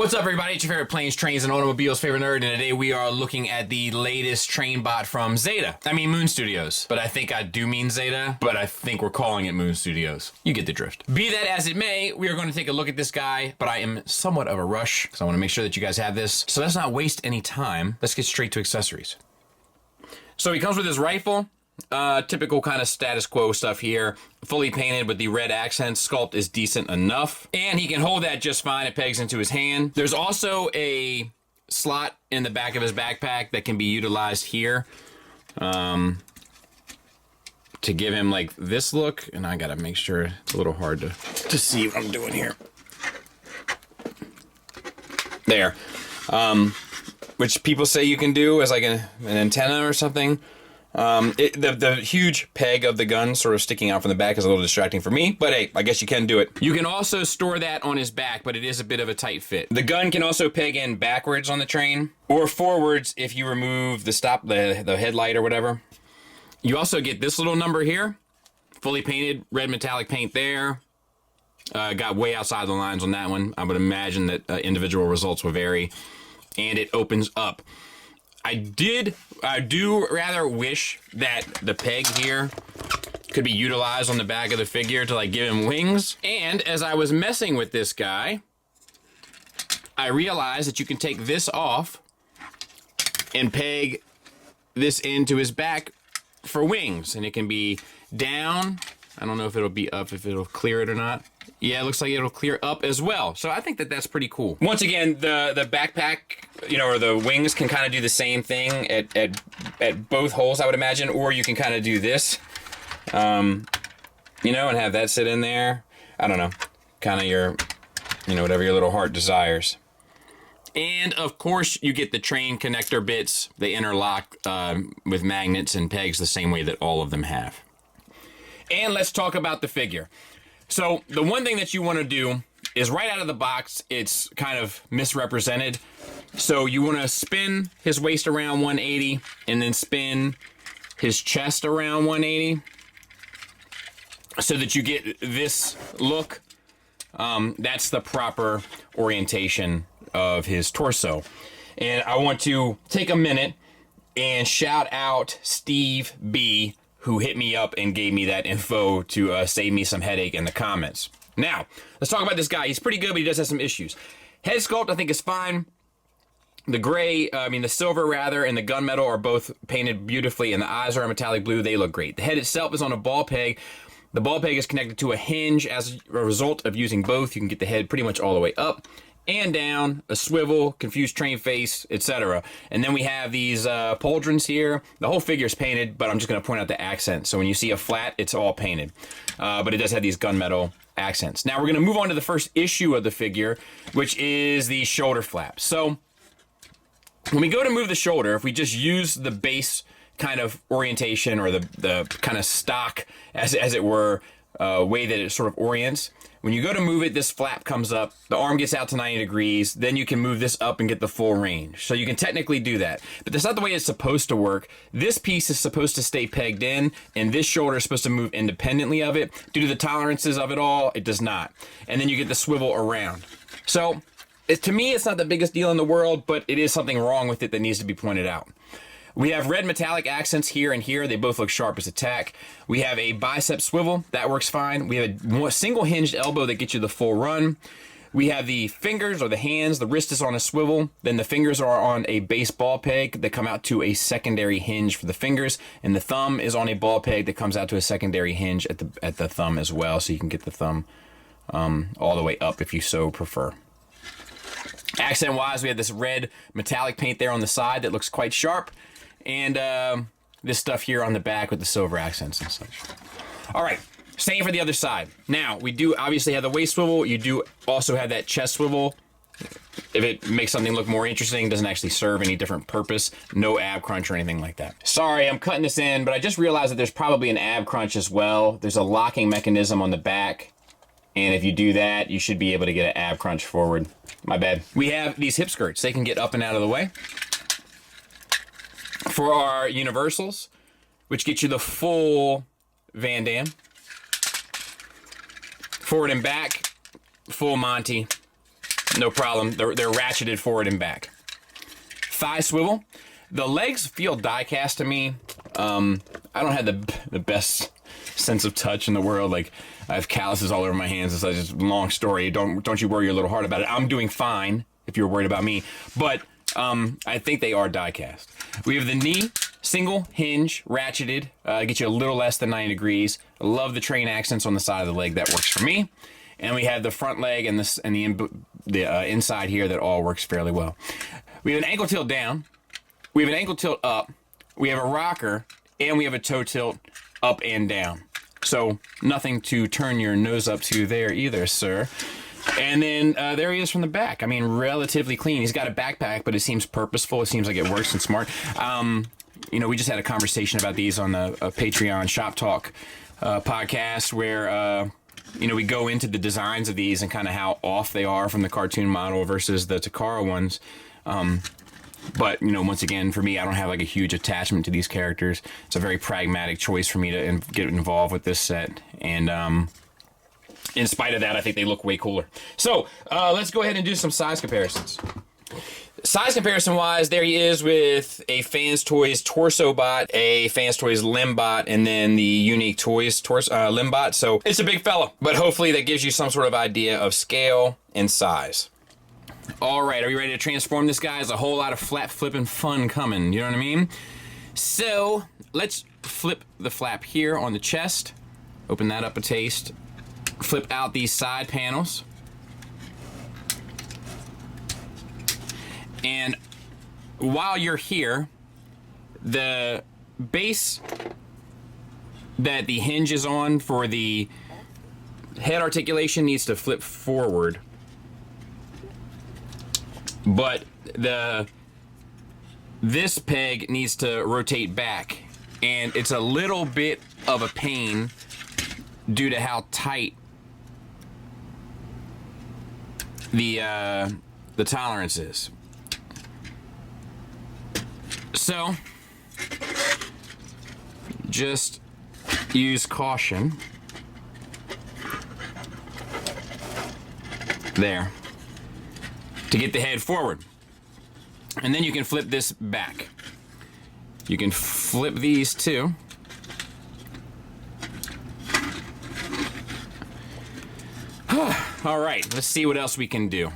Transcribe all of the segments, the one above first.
What's up, everybody? It's your favorite planes, trains, and automobiles favorite nerd, and today we are looking at the latest train bot from Zeta. I mean Moon Studios, but I think I do mean Zeta, but I think we're calling it Moon Studios. You get the drift. Be that as it may, we are going to take a look at this guy, but I am somewhat of a rush, because I want to make sure that you guys have this. So let's not waste any time. Let's get straight to accessories. So he comes with his rifle. Typical kind of status quo stuff here. Fully painted with the red accents. Sculpt is decent enough. And he can hold that just fine. It pegs into his hand. There's also a slot in the back of his backpack that can be utilized here. To give him like this look. And I gotta make sure it's a little hard to see what I'm doing here. There. Which people say you can do as like an antenna or something. The huge peg of the gun sort of sticking out from the back is a little distracting for me, but hey, I guess you can do it. You can also store that on his back, but it is a bit of a tight fit. The gun can also peg in backwards on the train, or forwards if you remove the headlight or whatever. You also get this little number here, fully painted, red metallic paint there. Got way outside the lines on that one. I would imagine that individual results will vary. And it opens up. I do rather wish that the peg here could be utilized on the back of the figure to like give him wings. And as I was messing with this guy, I realized that you can take this off and peg this into his back for wings. And it can be down. I don't know if it'll be up, if it'll clear it or not. Yeah, it looks like it'll clear up as well. So I think that that's pretty cool. Once again, the backpack, you know, or the wings can kind of do the same thing at both holes, I would imagine. Or you can kind of do this, you know, and have that sit in there. I don't know, kind of your, you know, whatever your little heart desires. And of course, you get the train connector bits. They interlock with magnets and pegs the same way that all of them have. And let's talk about the figure. So the one thing that you want to do is right out of the box, it's kind of misrepresented. So you want to spin his waist around 180 and then spin his chest around 180 so that you get this look. That's the proper orientation of his torso. And I want to take a minute and shout out Steve B, who hit me up and gave me that info to save me some headache in the comments. Now, let's talk about this guy. He's pretty good, but he does have some issues. Head sculpt, I think, is fine. The gray, the silver rather, and the gunmetal are both painted beautifully, and the eyes are a metallic blue. They look great. The head itself is on a ball peg. The ball peg is connected to a hinge. As a result of using both, you can get the head pretty much all the way up and down, a swivel, confused train face, etc. And then we have these pauldrons here. The whole figure is painted, but I'm just going to point out the accents. So when you see a flat, it's all painted. But it does have these gunmetal accents. Now we're going to move on to the first issue of the figure, which is the shoulder flaps. So when we go to move the shoulder, if we just use the base kind of orientation or the kind of stock, as it were, way that it sort of orients, when you go to move it, this flap comes up, the arm gets out to 90 degrees, then you can move this up and get the full range. So you can technically do that, but that's not the way it's supposed to work. This piece is supposed to stay pegged in, and this shoulder is supposed to move independently of it. Due to the tolerances of it all, it does not. And then you get the swivel around. So to me, it's not the biggest deal in the world, but it is something wrong with it that needs to be pointed out. We have red metallic accents here and here. They both look sharp as a tack. We have a bicep swivel. That works fine. We have a single hinged elbow that gets you the full run. We have the fingers or the hands. The wrist is on a swivel. Then the fingers are on a base ball peg that come out to a secondary hinge for the fingers. And the thumb is on a ball peg that comes out to a secondary hinge at the thumb as well. So you can get the thumb all the way up if you so prefer. Accent-wise, we have this red metallic paint there on the side that looks quite sharp. And this stuff here on the back with the silver accents and such. All right, same for the other side. Now, we do obviously have the waist swivel. You do also have that chest swivel. If it makes something look more interesting, doesn't actually serve any different purpose. No ab crunch or anything like that. Sorry, I'm cutting this in, but I just realized that there's probably an ab crunch as well. There's a locking mechanism on the back. And if you do that, you should be able to get an ab crunch forward. My bad. We have these hip skirts. They can get up and out of the way. For our universals, which get you the full Van Damme. Forward and back, full Monty. no problem. They're ratcheted forward and back. Thigh swivel. The legs feel die cast to me. I don't have the best sense of touch in the world. Like, I have calluses all over my hands. It's just a long story. Don't you worry your little heart about it. I'm doing fine if you're worried about me. But I think they are die cast. We have the knee, single hinge, ratcheted. Get you a little less than 90 degrees. I love the train accents on the side of the leg. That works for me. And we have the front leg and the inside here that all works fairly well. We have an ankle tilt down. We have an ankle tilt up. We have a rocker, and we have a toe tilt up and down. So nothing to turn your nose up to there either, sir. And then there he is from the back. I mean, relatively clean. He's got a backpack, but it seems purposeful. It seems like it works and smart. You know, we just had a conversation about these on the Patreon Shop Talk podcast where, you know, we go into the designs of these and kind of how off they are from the cartoon model versus the Takara ones. But, you know, once again, for me, I don't have like a huge attachment to these characters. It's a very pragmatic choice for me to get involved with this set. And in spite of that, I think they look way cooler. So let's go ahead and do some size comparisons. Size comparison wise, there he is with a Fans Toys Torso Bot, a Fans Toys Limb Bot, and then the Unique Toys Limb Bot. So it's a big fella, but hopefully that gives you some sort of idea of scale and size. All right, are you ready to transform this guy? There's a whole lot of flap flipping fun coming, you know what I mean? So let's flip the flap here on the chest, open that up a taste, flip out these side panels, and while you're here, the base that the hinge is on for the head articulation needs to flip forward. But this peg needs to rotate back, and it's a little bit of a pain due to how tight the tolerance is. So just use caution there to get the head forward. And then you can flip this back. You can flip these too. All right, let's see what else we can do.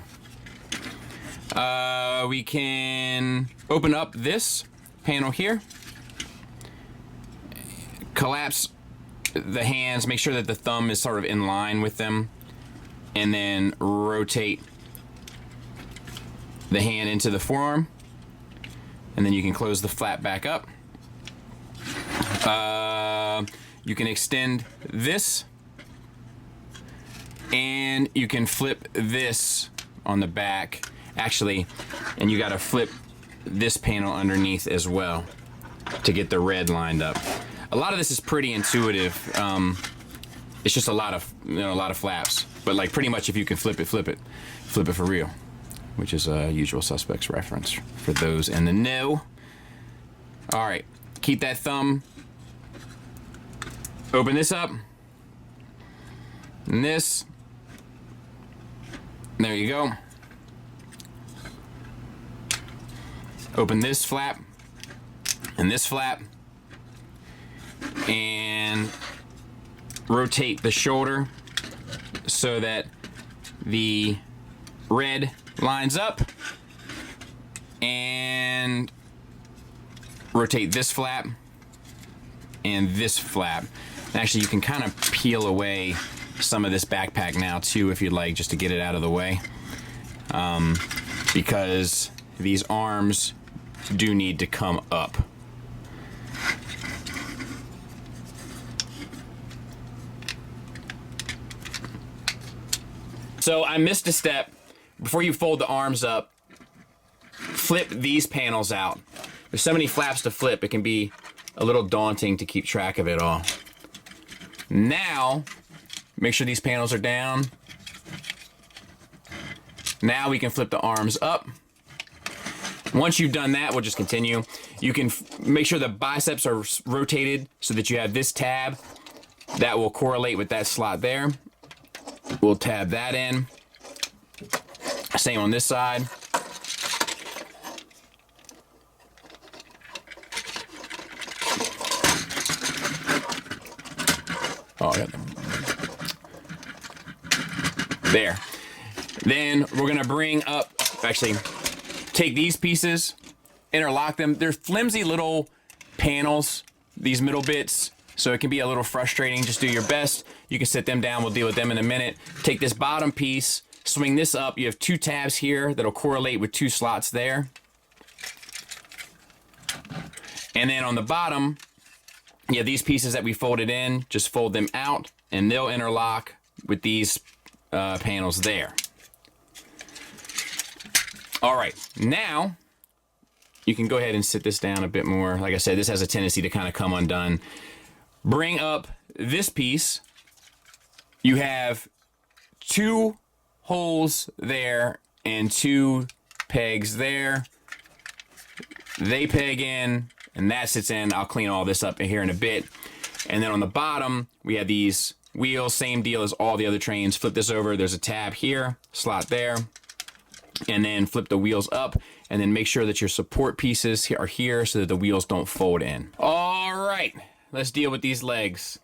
We can open up this panel here, collapse the hands, make sure that the thumb is sort of in line with them, and then rotate the hand into the forearm, and then you can close the flap back up. You can extend this, and you can flip this on the back, actually, and you got to flip this panel underneath as well to get the red lined up. A lot of this is pretty intuitive. It's just a lot of flaps, but like pretty much if you can flip it for real, which is a Usual Suspects reference for those in the know. All right, keep that thumb. Open this up. And this. There you go. Open this flap and this flap, and rotate the shoulder so that the red lines up, and rotate this flap and this flap. And actually, you can kind of peel away some of this backpack now too if you'd like, just to get it out of the way, because these arms do need to come up. So I missed a step. Before you fold the arms up, flip these panels out. There's so many flaps to flip, it can be a little daunting to keep track of it all. Now, make sure these panels are down. Now we can flip the arms up. Once you've done that, we'll just continue. You can make sure the biceps are rotated so that you have this tab that will correlate with that slot there. We'll tab that in. Same on this side. Oh, there. Then we're gonna bring up, actually, take these pieces, interlock them. They're flimsy little panels, these middle bits, so it can be a little frustrating. Just do your best. You can set them down. We'll deal with them in a minute. Take this bottom piece, swing this up. You have 2 tabs here that'll correlate with 2 slots there. And then on the bottom, you have these pieces that we folded in. Just fold them out, and they'll interlock with these panels there. All right, now you can go ahead and sit this down a bit more. Like I said, this has a tendency to kind of come undone. Bring up this piece. You have 2 holes there and 2 pegs there. They peg in, and that sits in. I'll clean all this up here in a bit. And then on the bottom, we have these wheels, same deal as all the other trains. Flip this over, there's a tab here, slot there, and then flip the wheels up, and then make sure that your support pieces are here so that the wheels don't fold in. All right, let's deal with these legs.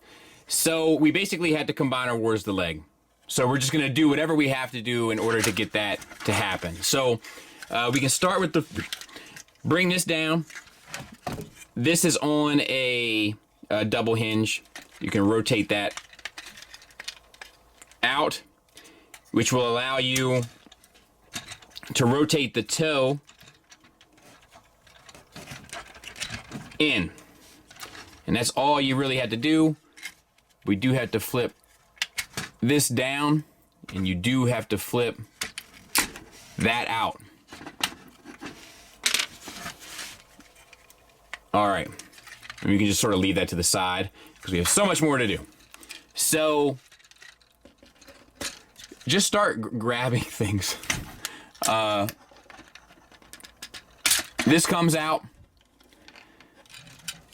So we basically had to combine our wars the leg. So we're just gonna do whatever we have to do in order to get that to happen. So we can start with bring this down. This is on a double hinge. You can rotate that out, which will allow you to rotate the toe in. And that's all you really had to do. We do have to flip this down, and you do have to flip that out. All right, and we can just sort of leave that to the side because we have so much more to do. So just start grabbing things. This comes out.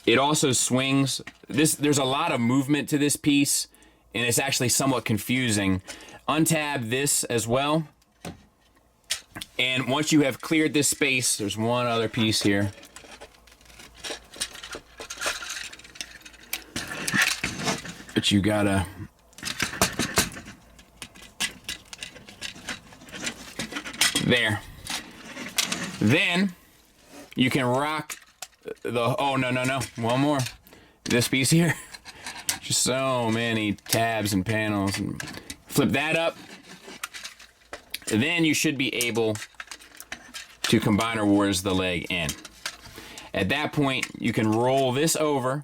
It also swings. There's a lot of movement to this piece, and it's actually somewhat confusing. Untab this as well. And once you have cleared this space, there's one other piece here. But you gotta there. Then you can rock the, oh no, one more. This piece here. Just so many tabs and panels. And flip that up. Then you should be able to combine or wars the leg in. At that point, you can roll this over.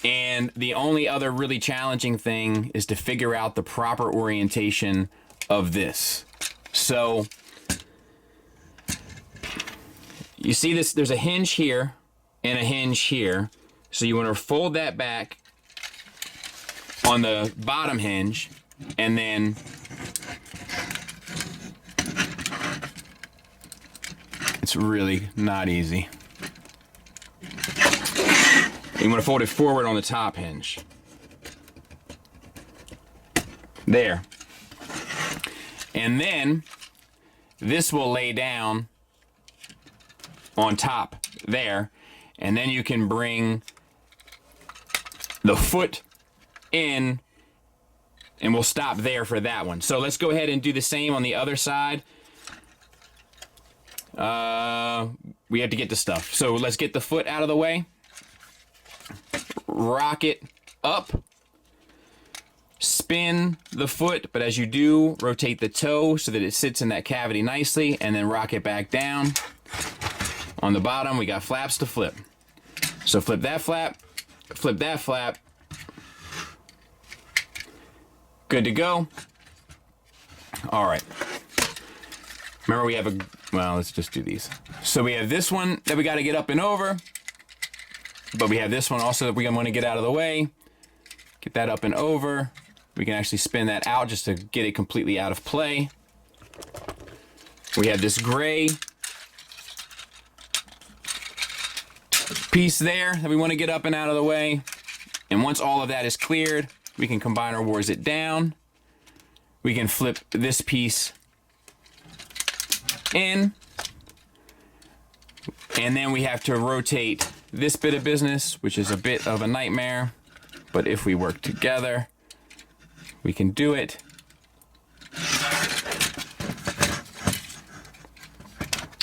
And the only other really challenging thing is to figure out the proper orientation of this. So you see this, there's a hinge here and a hinge here. So you want to fold that back on the bottom hinge, and then it's really not easy. You want to fold it forward on the top hinge. There. And then this will lay down on top there. And then you can bring the foot in, and we'll stop there for that one. So let's go ahead and do the same on the other side. We have to get the stuff. So let's get the foot out of the way. Rock it up, spin the foot, but as you do, rotate the toe so that it sits in that cavity nicely, and then rock it back down. On the bottom, we got flaps to flip. So flip that flap, flip that flap. Good to go. All right. Remember, we have a, well, let's just do these. So we have this one that we got to get up and over. But we have this one also that we want to get out of the way. Get that up and over. We can actually spin that out just to get it completely out of play. We have this gray piece there that we want to get up and out of the way. And once all of that is cleared, we can combine or wars it down. We can flip this piece in. And then we have to rotate this bit of business, which is a bit of a nightmare. But if we work together, we can do it.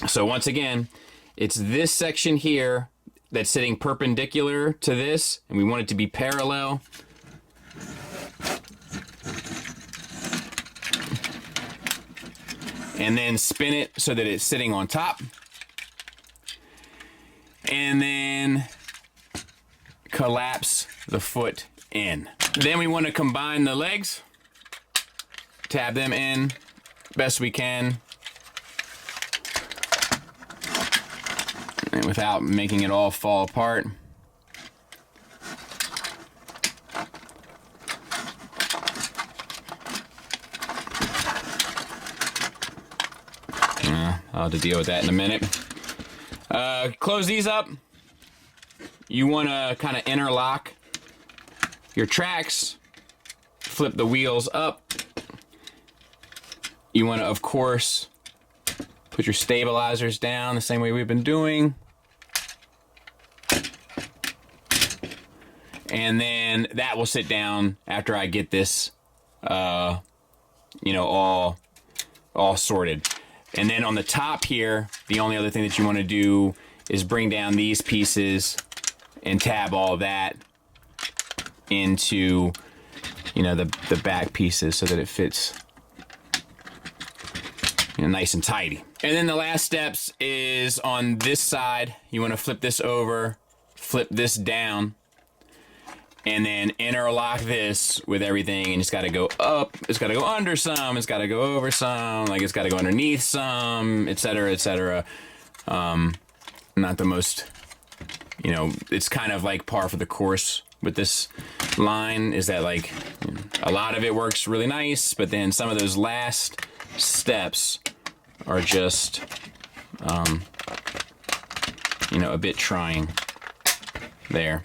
So once again, it's this section here that's sitting perpendicular to this, and we want it to be parallel. And then spin it so that it's sitting on top. And then collapse the foot in. Then we want to combine the legs, tab them in best we can, and without making it all fall apart. I'll have to deal with that in a minute. Close these up. You want to kind of interlock your tracks, flip the wheels up. You want to, of course, put your stabilizers down the same way we've been doing. And then that will sit down after I get this, you know, all sorted. And then on the top here, the only other thing that you want to do is bring down these pieces and tab all that into, you know, the back pieces so that it fits, you know, nice and tidy. And then the last steps is on this side. You want to flip this over, flip this down, and then interlock this with everything, and it's got to go up, it's got to go under some, it's got to go over some, like it's got to go underneath some, etc., etc. Not the most, you know, it's kind of like par for the course with this line, is that like, you know, a lot of it works really nice, but then some of those last steps are just, you know, a bit trying there.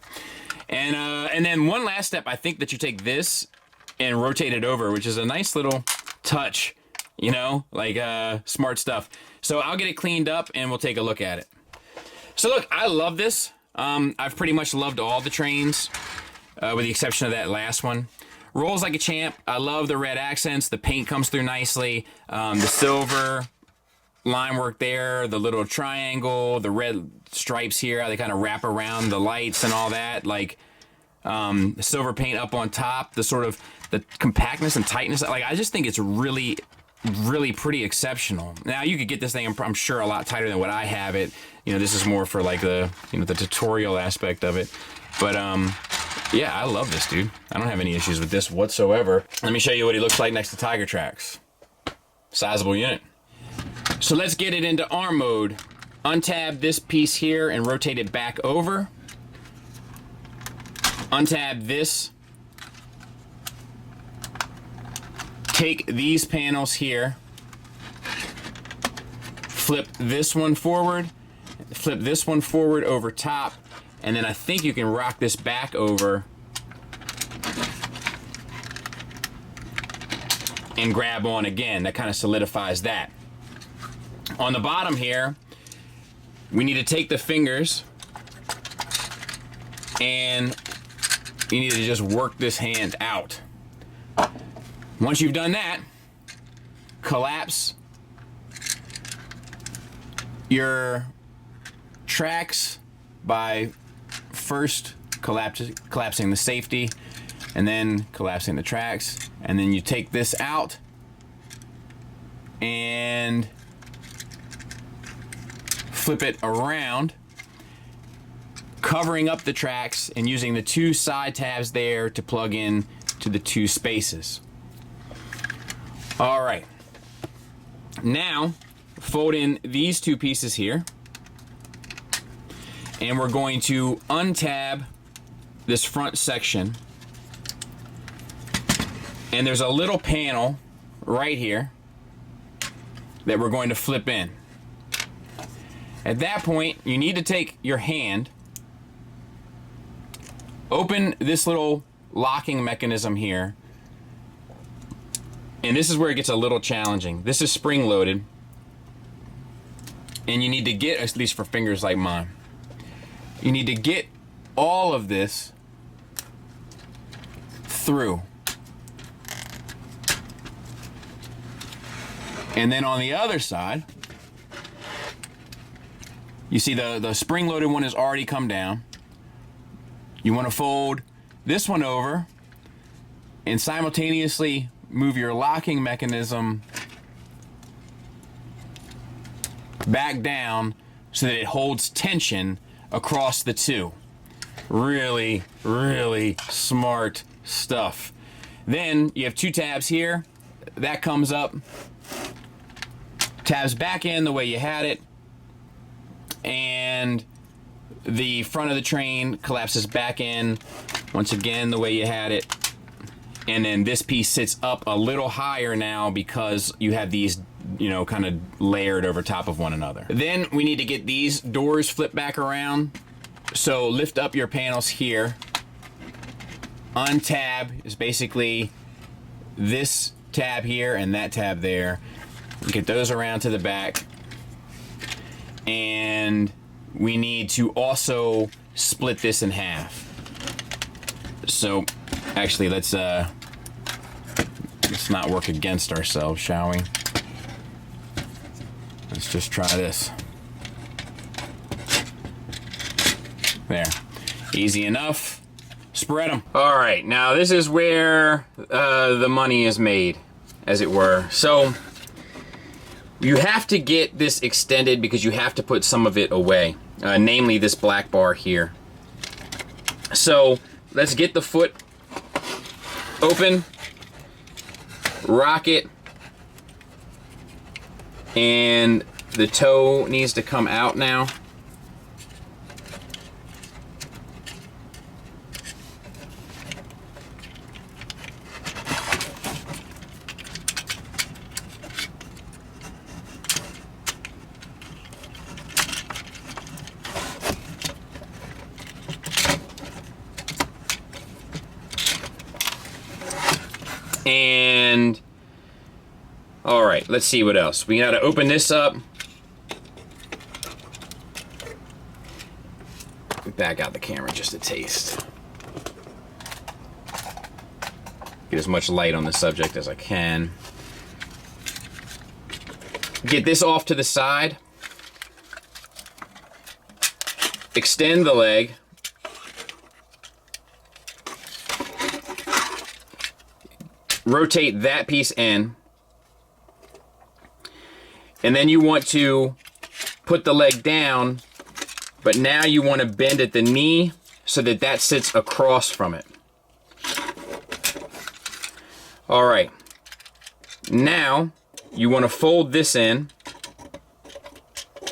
And then one last step, I think that you take this and rotate it over, which is a nice little touch, you know, like smart stuff. So I'll get it cleaned up and we'll take a look at it. So look, I love this. I've pretty much loved all the trains, with the exception of that last one. Rolls like a champ. I love the red accents. The paint comes through nicely. The silver line work there, the little triangle, the red stripes here, how they kind of wrap around the lights and all that, like the silver paint up on top, the sort of the compactness and tightness, like I just think it's really pretty exceptional. Now you could get this thing, I'm sure, a lot tighter than what I have it. You know, this is more for like the, you know, the tutorial aspect of it. But yeah, I love this, dude. I don't have any issues with this whatsoever. Let me show you what he looks like next to Tiger Tracks. Sizable unit. So let's get it into arm mode. Untab this piece here and rotate it back over. Untab this. Take these panels here. Flip this one forward. Flip this one forward over top. And then I think you can rock this back over and grab on again. That kind of solidifies that. On the bottom here, we need to take the fingers and you need to just work this hand out. Once you've done that, collapse your tracks by first collapsing the safety and then collapsing the tracks. And then you take this out and flip it around, covering up the tracks and using the two side tabs there to plug in to the two spaces. All right, now fold in these two pieces here, and we're going to untab this front section, and there's a little panel right here that we're going to flip in. At that point, you need to take your hand, open this little locking mechanism here, and this is where it gets a little challenging. This is spring-loaded, And you need to get, at least for fingers like mine, you need to get all of this through. And then on the other side, you see the spring-loaded one has already come down. You want to fold this one over and simultaneously move your locking mechanism back down so that it holds tension across the two. Really, really smart stuff. Then you have two tabs here. That comes up, tabs back in the way you had it, and the front of the train collapses back in once again the way you had it. And then this piece sits up a little higher now because you have these, you know, kind of layered over top of one another. Then we need to get these doors flipped back around. So lift up your panels here. Untab is basically this tab here and that tab there. Get those around to the back. And we need to also split this in half. So actually let's not work against ourselves, shall we? Let's just try this. There. Easy enough. Spread them. All right, now this is where the money is made, as it were. So you have to get this extended because you have to put some of it away, namely this black bar here. So let's get the foot open, rock it, and the toe needs to come out now. And all right, let's see what else. We gotta open this up. Back out the camera just a taste. Get as much light on the subject as I can. Get this off to the side. Extend the leg. Rotate that piece in. And then you want to put the leg down, but now you want to bend at the knee so that that sits across from it. All right. Now you want to fold this in.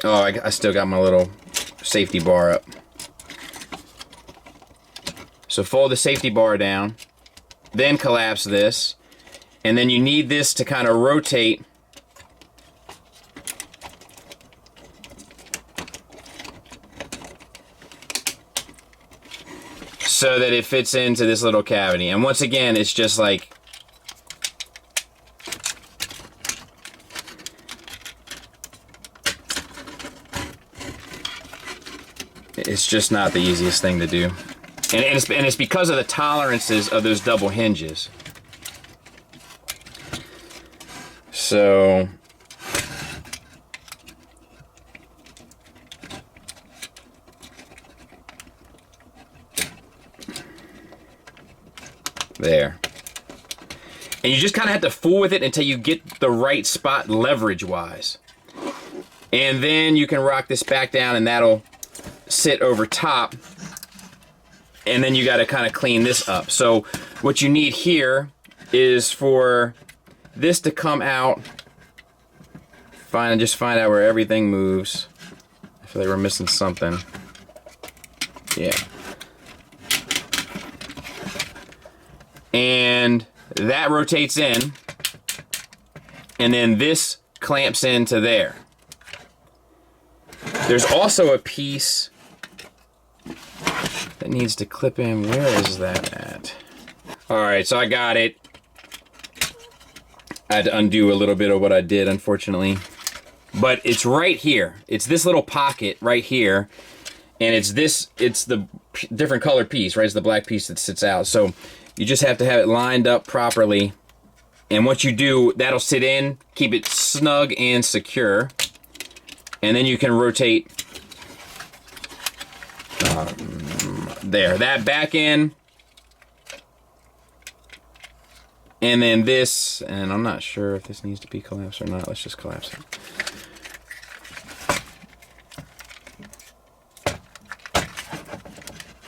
Oh, I still got my little safety bar up. So fold the safety bar down, then collapse this. And then you need this to kind of rotate so that it fits into this little cavity. And once again, it's just like it's just not the easiest thing to do. And it's because of the tolerances of those double hinges. So there. And you just kind of have to fool with it until you get the right spot leverage wise. And then you can rock this back down and that'll sit over top. And then you got to kind of clean this up. So what you need here is for this to come out. Just find out where everything moves. I feel like we're missing something. Yeah. And that rotates in. And then this clamps into there. There's also a piece that needs to clip in. Where is that at? Alright, so I got it. I had to undo a little bit of what I did, unfortunately. but it's right here. It's this little pocket right here, and it's the different color piece, right? It's the black piece that sits out. So you just have to have it lined up properly, and once you do, that'll sit in, keep it snug and secure, and then you can rotate that back in, and then this, and I'm not sure if this needs to be collapsed or not. Let's just collapse it.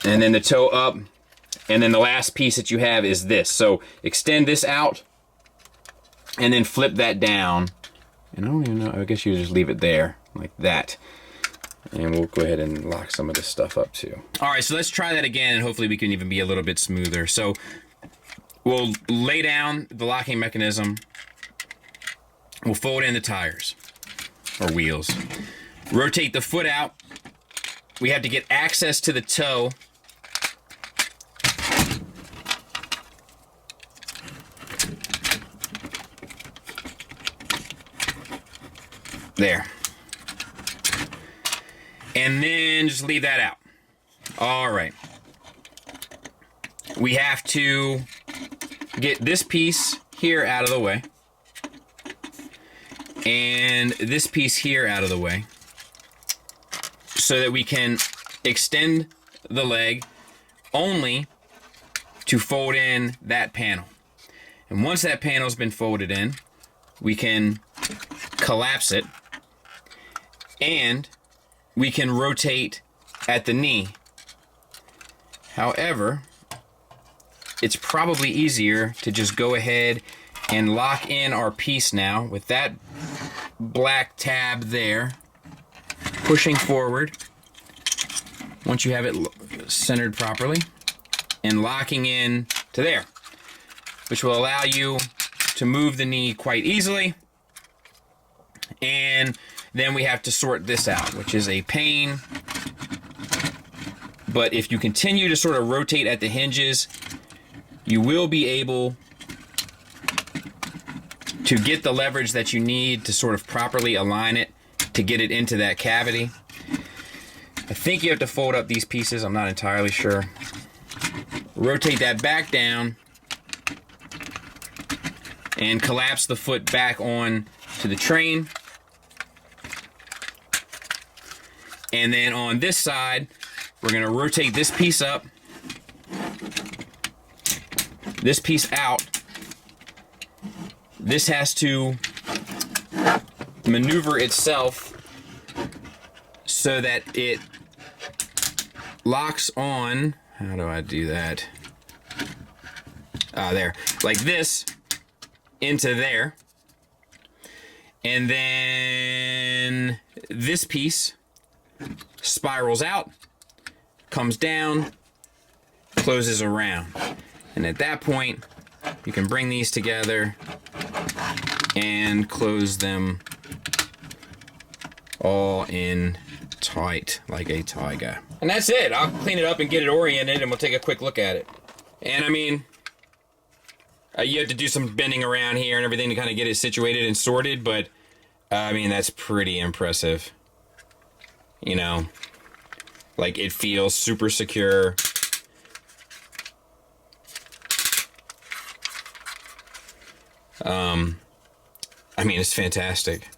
And then the toe up, and then the last piece that you have is this. So extend this out, and then flip that down. And I don't even know, I guess you just leave it there, like that. And we'll go ahead and lock some of this stuff up too. All right, so let's try that again, and hopefully we can even be a little bit smoother. So we'll lay down the locking mechanism. We'll fold in the tires, or wheels. Rotate the foot out. We have to get access to the toe. There. And then just leave that out. All right. We have to get this piece here out of the way, and this piece here out of the way, so that we can extend the leg only to fold in that panel. And once that panel's been folded in, we can collapse it, and we can rotate at the knee. However, it's probably easier to just go ahead and lock in our piece now with that black tab there, pushing forward once you have it centered properly, and locking in to there, which will allow you to move the knee quite easily. And then we have to sort this out, which is a pain. But if you continue to sort of rotate at the hinges, you will be able to get the leverage that you need to sort of properly align it to get it into that cavity. I think you have to fold up these pieces, I'm not entirely sure. Rotate that back down and collapse the foot back on to the train. And then on this side, we're going to rotate this piece up, this piece out. This has to maneuver itself so that it locks on. How do I do that? There. Like this into there. And then this piece spirals out, comes down, closes around. And at that point, you can bring these together and close them all in tight, like a tiger. And that's it. I'll clean it up and get it oriented, and we'll take a quick look at it. And I mean, you have to do some bending around here and everything to kind of get it situated and sorted, but I mean, that's pretty impressive. You know, like, it feels super secure. I mean, it's fantastic.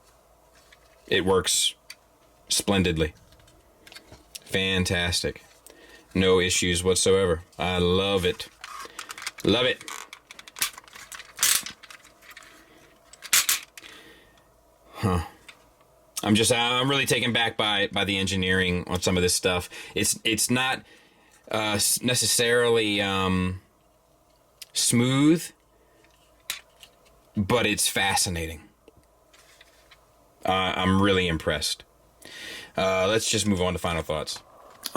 It works splendidly. Fantastic. No issues whatsoever. I love it. Love it. Huh. I'm really taken back by the engineering on some of this stuff. It's not necessarily smooth, but it's fascinating. I'm really impressed. Let's just move on to final thoughts.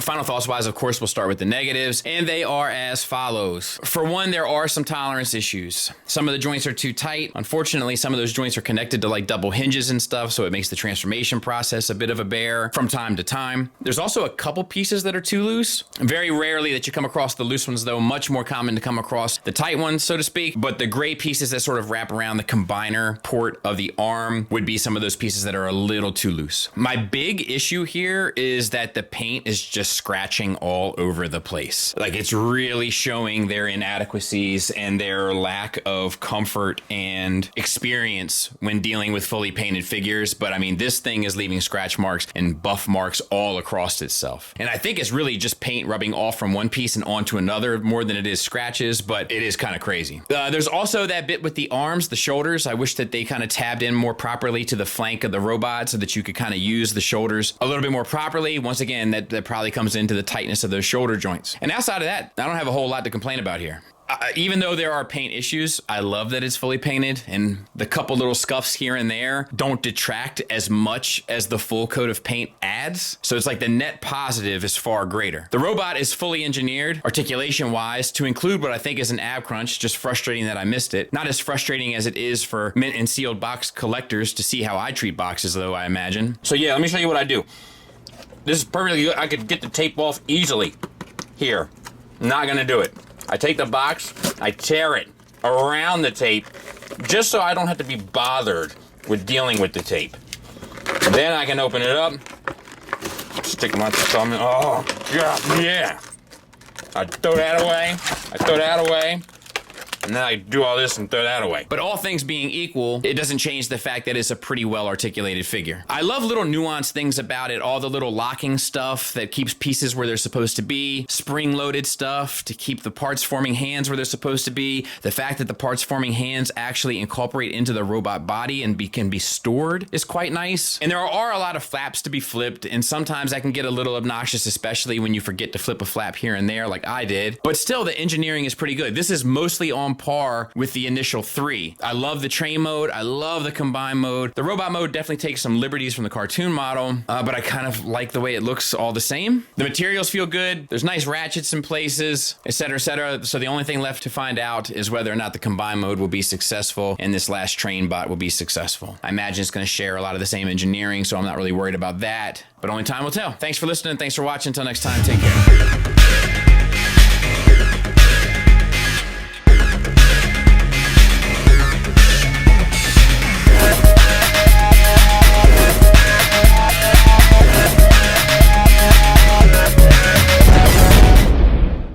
Final thoughts wise, of course, we'll start with the negatives, and they are as follows. For one, there are some tolerance issues. Some of the joints are too tight. Unfortunately, some of those joints are connected to like double hinges and stuff, so it makes the transformation process a bit of a bear from time to time. There's also a couple pieces that are too loose. Very rarely that you come across the loose ones, though. Much more common to come across the tight ones, so to speak. But the gray pieces that sort of wrap around the combiner port of the arm would be some of those pieces that are a little too loose. My big issue here is that the paint is just scratching all over the place. Like, it's really showing their inadequacies and their lack of comfort and experience when dealing with fully painted figures. But I mean, this thing is leaving scratch marks and buff marks all across itself. And I think it's really just paint rubbing off from one piece and onto another more than it is scratches, but it is kind of crazy. There's also that bit with the arms, the shoulders. I wish that they kind of tabbed in more properly to the flank of the robot so that you could kind of use the shoulders a little bit more properly. Once again, that probably comes into the tightness of those shoulder joints. And outside of that, I don't have a whole lot to complain about here. Even though there are paint issues, I love that it's fully painted, and the couple little scuffs here and there don't detract as much as the full coat of paint adds. So it's like the net positive is far greater. The robot is fully engineered, articulation-wise, to include what I think is an ab crunch. Just frustrating that I missed it. Not as frustrating as it is for mint and sealed box collectors to see how I treat boxes, though, I imagine. So yeah, let me show you what I do. This is perfectly good. I could get the tape off easily here. Not gonna do it. I take the box, I tear it around the tape, just so I don't have to be bothered with dealing with the tape. Then I can open it up, stick my thumb in. Oh, God, yeah. I throw that away. And then I do all this and throw that away. But all things being equal, it doesn't change the fact that it's a pretty well articulated figure. I love little nuanced things about it, all the little locking stuff that keeps pieces where they're supposed to be, spring-loaded stuff to keep the parts-forming hands where they're supposed to be, the fact that the parts-forming hands actually incorporate into the robot body and can be stored is quite nice. And there are a lot of flaps to be flipped, and sometimes that can get a little obnoxious, especially when you forget to flip a flap here and there like I did. But still, the engineering is pretty good. This is mostly on par with the initial 3. I love the train mode. I love the combine mode. The robot mode definitely takes some liberties from the cartoon model, but I kind of like the way it looks all the same. The materials feel good. There's nice ratchets in places, etc., etc. So the only thing left to find out is whether or not the combine mode will be successful and this last train bot will be successful. I imagine it's going to share a lot of the same engineering, so I'm not really worried about that, but only time will tell. Thanks for listening. Thanks for watching. Until next time, take care.